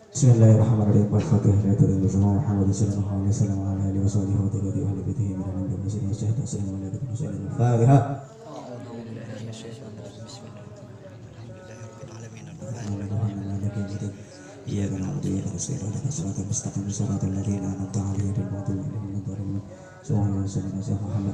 Bismillahirrahmanirrahim. Al-Fatihah. Muhammad sallallahu alaihi wasallam wa ala alihi wa sahbihi wa tabi'in ahli baitihi min al-anbiya'i was-siddiqin wassalamu alaikum warahmatullahi wabarakatuh. Al-Fatihah. إياك نعبد وإياك نستعين اهدنا الصراط المستقيم صراط الذين أنعمت عليهم غير المغضوب عليهم ولا الضالين. سبحان الله سيدنا محمد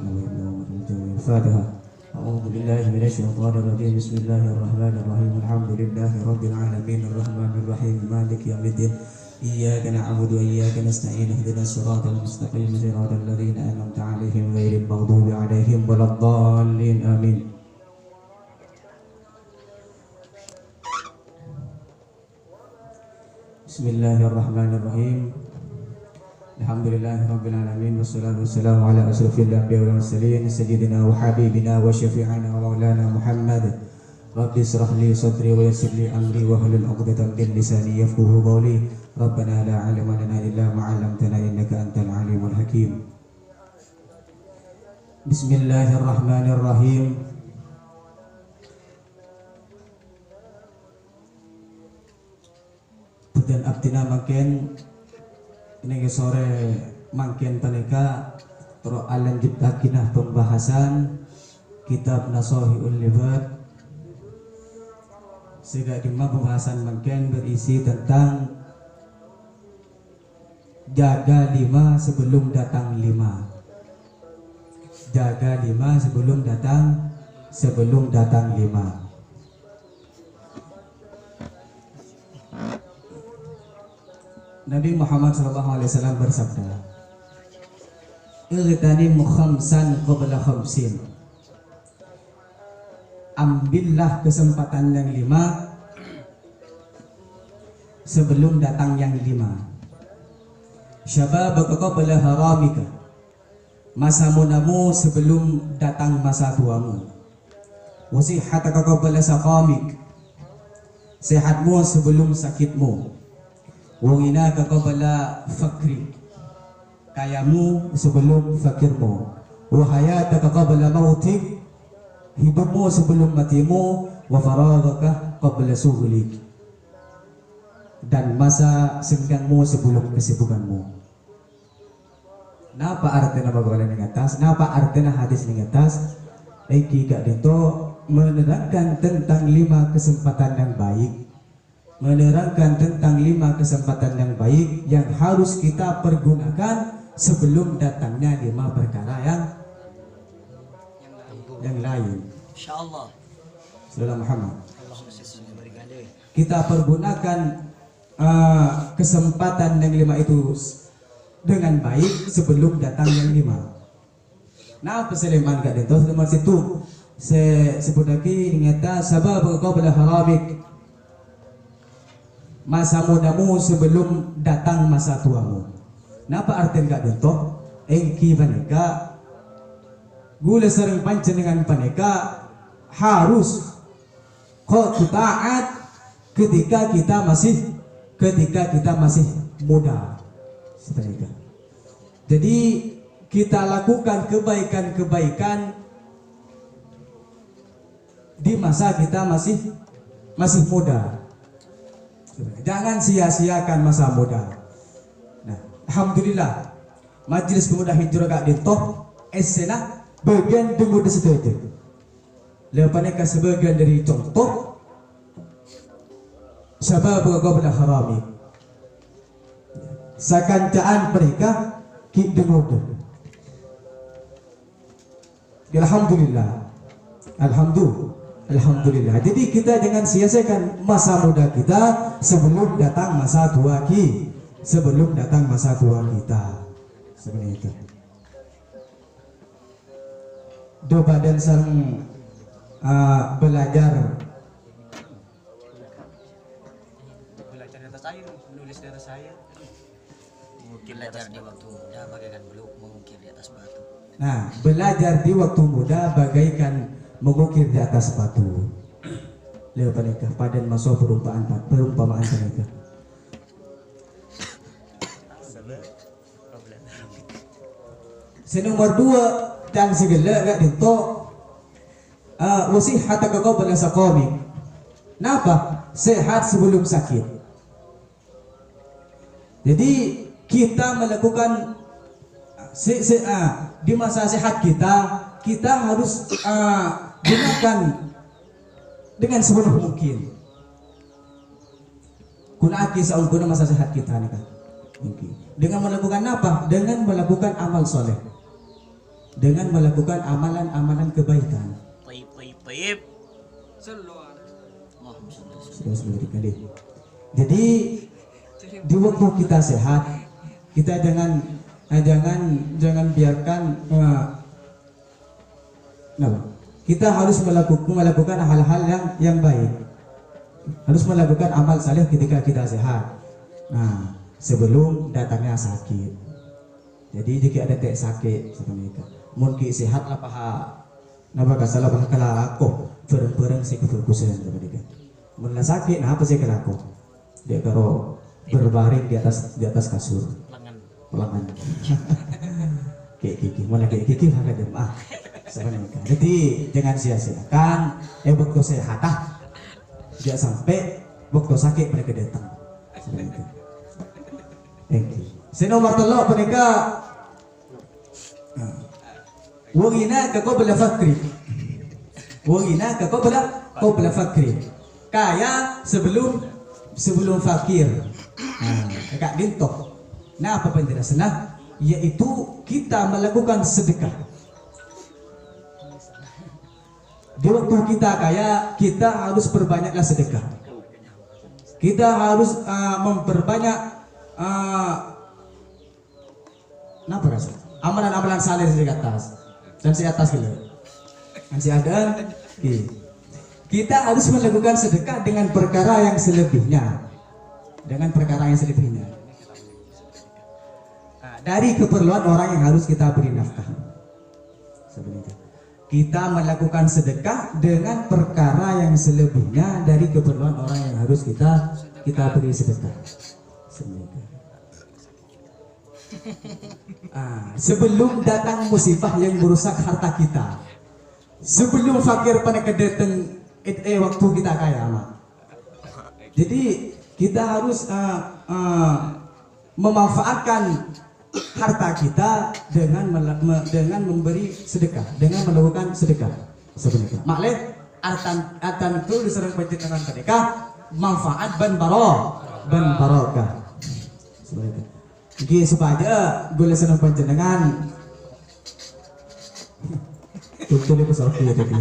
الفاتحة. أعوذ بالله من الشيطان الرجيم. بسم الله الرحمن الرحيم. الحمد لله رب العالمين الرحمن الرحيم مالك يوم الدين. إياك نعبد وإياك نستعين اهدنا الصراط المستقيم صراط الذين أنعمت عليهم غير المغضوب عليهم ولا الضالين. آمين. Bismillahirrahmanirrahim. Alhamdulillahirabbil wassalatu wassalamu ala asrofil anbiya'i wal mursalin sayyidina wa habibina wa syafi'ina wa maulana Muhammad. Rabbi israh li sadri wa yassir li amri wa hlul 'uqdatam min lisani yafqahu qawli. Rabbana la 'ilma lana illa ma 'allamtana innaka antal 'alimul hakim. Bismillahirrahmanirrahim. Dan abdina makin ini sore makin panika terus lanjut akinah pembahasan kitab Nashihul Ibad. Sehingga dimana pembahasan makin berisi tentang jaga 5 sebelum datang 5. Jaga 5 sebelum datang 5. Nabi Muhammad SAW bersabda, "Igtanim khamsan qabla khamsin." Ambillah kesempatan yang 5 sebelum datang yang 5. Syababaka qabla haramika. Masa mudamu sebelum datang masa tuamu. Wasihhataka qabla saqamik. Sehatmu sebelum sakitmu. Wangina qabla fakri, kayamu sebelum fakirmu. Wahayataka qabla mautik, hidupmu sebelum matimu. Wa faraghaka qabla sughlik, dan masa senggangmu sebelum kesibukanmu. Napa artinya bagaimana yang atas? Napa artinya hadis yang atas? Iki gak dito menerangkan tentang 5 kesempatan yang baik, menerangkan tentang 5 kesempatan yang baik yang harus kita pergunakan sebelum datangnya 5 perkara yang lain. Insyaallah. Salam Muhammad. Kita pergunakan kesempatan yang 5 itu dengan baik sebelum datang yang 5. Nah, peseleman gak dito sama situ sebut lagi ternyata sabab qabla haramik, masa mudamu sebelum datang masa tuamu. Napa artinya gak dentok? Engki paneka gula sering pancen dengan paneka harus kok taat ketika kita masih muda. Seperti. Jadi kita lakukan kebaikan-kebaikan di masa kita masih muda. Jangan sia-siakan masa muda. Nah, alhamdulillah Majelis Pemuda Hijrah gak ditoh esena bagian tunggu di situ itu. Lepas sebagian dari contoh sabab qabla harami. Sakancaan mereka ki dengar. Alhamdulillah. Alhamdulillah. Jadi kita jangan sia-siakan masa muda kita sebelum datang masa tua kita. Seperti itu. Do badan sang belajar di atas air, menulis di atas air. Belajar di waktu muda bagaikan beluk mengukir di atas batu. Nah, belajar di waktu muda bagaikan mengukir di atas batu. Lewat mereka padan masuk perumpamaan mereka. Nomor 2 dan segala gak dito wasihhataka qabla saqamik. Napa? Sehat sebelum sakit. Jadi kita melakukan di masa sehat kita harus gunakan dengan sepenuh mungkin. Kunaki saun guna masa sehat kita nih kan. Dengan melakukan apa? Dengan melakukan amal soleh. Dengan melakukan amalan-amalan kebaikan. Baik. Jadi di waktu kita sehat, kita jangan biarkan kita harus melakukan hal-hal yang baik. Harus melakukan amal saleh ketika kita sehat. Nah, sebelum datangnya sakit. Jadi jika ada sakit sebenarnya, mungkin sehat lah paha. Napa kasalah paha kala aku pereng si kefokusan sebenarnya. Mun sakit, nah apa sih kelaku? Dia karo berbaring di atas kasur. Pelangan. Kayak mana kayak kiki hal ada sebenarnya. Jadi jangan sia-siakan waktu sehat dia sampai waktu sakit mereka datang. Nomor 3 mereka wagina ka qabla fakri. Wagina ka qabla fakri. Kaya sebelum fakir. Agak dintok. Nah, apa penjelasannya? Yaitu kita melakukan sedekah. Di waktu kita kaya, kita harus perbanyaklah sedekah. Kita harus memperbanyak amalan-amalan saleh di atas. Dan di atas gitu. Masih ada. Kita harus melakukan sedekah dengan perkara yang selebihnya. Dari keperluan orang yang harus kita beri nafkah. Sebenarnya. Kita melakukan sedekah dengan perkara yang selebihnya dari keperluan orang yang harus kita beri sedekah. Sebelum datang musibah yang merusak harta kita, sebelum fakir pada kedatang waktu kita kaya, jadi kita harus memanfaatkan harta kita dengan memberi sedekah, dengan melakukan sedekah sebenarnya. Maklum atan itu diserang penjenengan sedekah manfaat ban barokah sebenarnya. Jadi supaya boleh senang penjenengan tutul itu sofi tadi.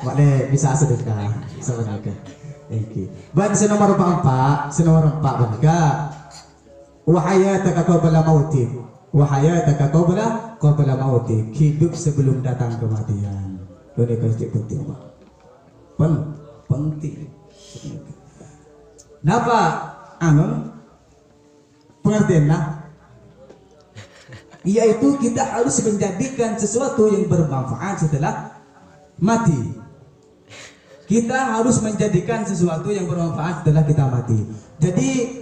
Maklum bisa sedekah sebenarnya. Ban nomor 4 mereka wahayataka qabla mautik. Wahayataka qabla mautik. Hidup sebelum datang kematian. Ini penting Pak. Penting. Napa pengertiannya? Yaitu kita harus menjadikan sesuatu yang bermanfaat setelah mati. Kita harus menjadikan sesuatu yang bermanfaat setelah kita mati. Jadi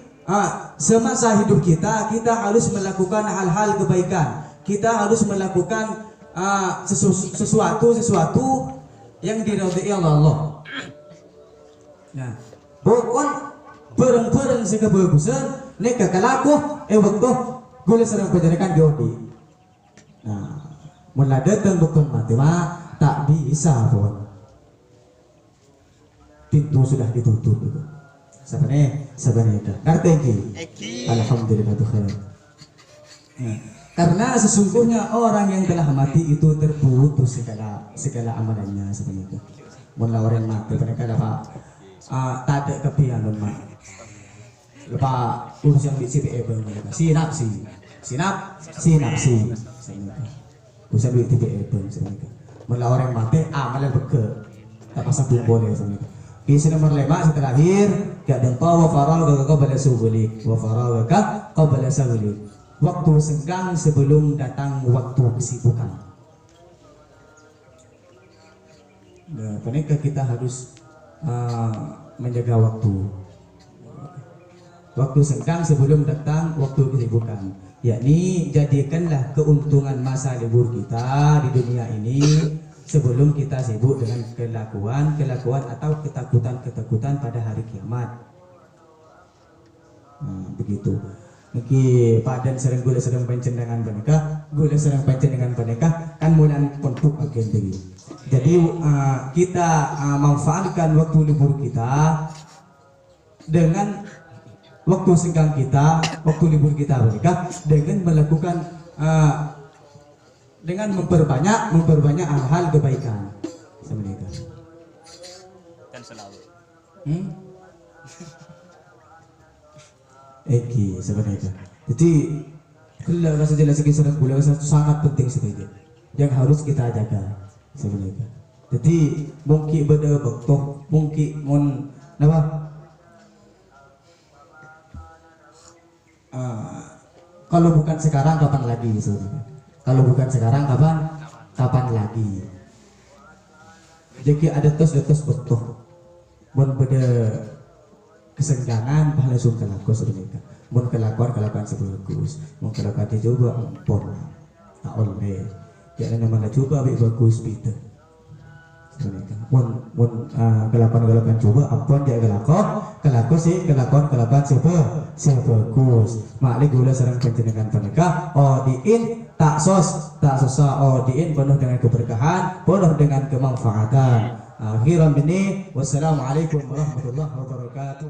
semasa hidup kita harus melakukan hal-hal kebaikan. Kita harus melakukan sesuatu yang diridhai Allah. Nah, bukan pereng sekebagusan neka kalaku waktu boleh serang penjarakan diodi. Nah, mulai datang bukan mati tak bisa pun. Pintu sudah ditutup itu. Sebenarnya ngerti. Alhamdulillah khair. Karena sesungguhnya orang yang telah mati itu terputus segala amalannya sebenarnya. Mulai orang mati mereka dapat tak ada kepian lemah. Lepas urus yang di CPE mereka sinap. Urusan di CPE sebenarnya. Mulai orang mati malah beke tak pasang boleh sebenarnya. Kisah nomor 5 setelah akhir gak dengkau wa faragaka qabla subulik wa faragaka qabla subulik. Waktu senggang sebelum datang waktu kesibukan. Nah, penekah kita harus menjaga waktu. Waktu senggang sebelum datang waktu kesibukan. Yakni jadikanlah keuntungan masa libur kita di dunia ini sebelum kita sibuk dengan kelakuan atau ketakutan pada hari kiamat. Begitu. Niki padan sering gula sering pancen dengan boneka, gula sering pancen dengan boneka kan mulan untuk agen tadi. Jadi kita manfaatkan waktu libur kita dengan waktu senggang kita, waktu libur kita boneka dengan melakukan dengan memperbanyak hal-hal kebaikan sebenarnya. Kan selalu. Eki sebenarnya. Jadi kalau rasa jelas lagi surat gula sangat penting sekali yang harus kita jaga sebenarnya. Jadi mungkin beda waktu mungkin mon apa? Kalau bukan sekarang kapan lagi sebenarnya? Kalau bukan sekarang kapan lagi? Jadi ada tos betul. Mon beda kesenggangan pahala langsung kelakuan sebenarnya. Mun kelakuan sebagus, mun kelakuan dia coba pon tak oleh. Jangan nama coba lebih bagus gitu. Sebenarnya. Mun kelakuan coba ampun dia kelakuan siapa bagus. Makli gula sering penjenengan penegak. Diin tak susah. Diin penuh dengan keberkahan, penuh dengan kemanfaatan. Akhiran ini wassalamualaikum warahmatullahi wabarakatuh.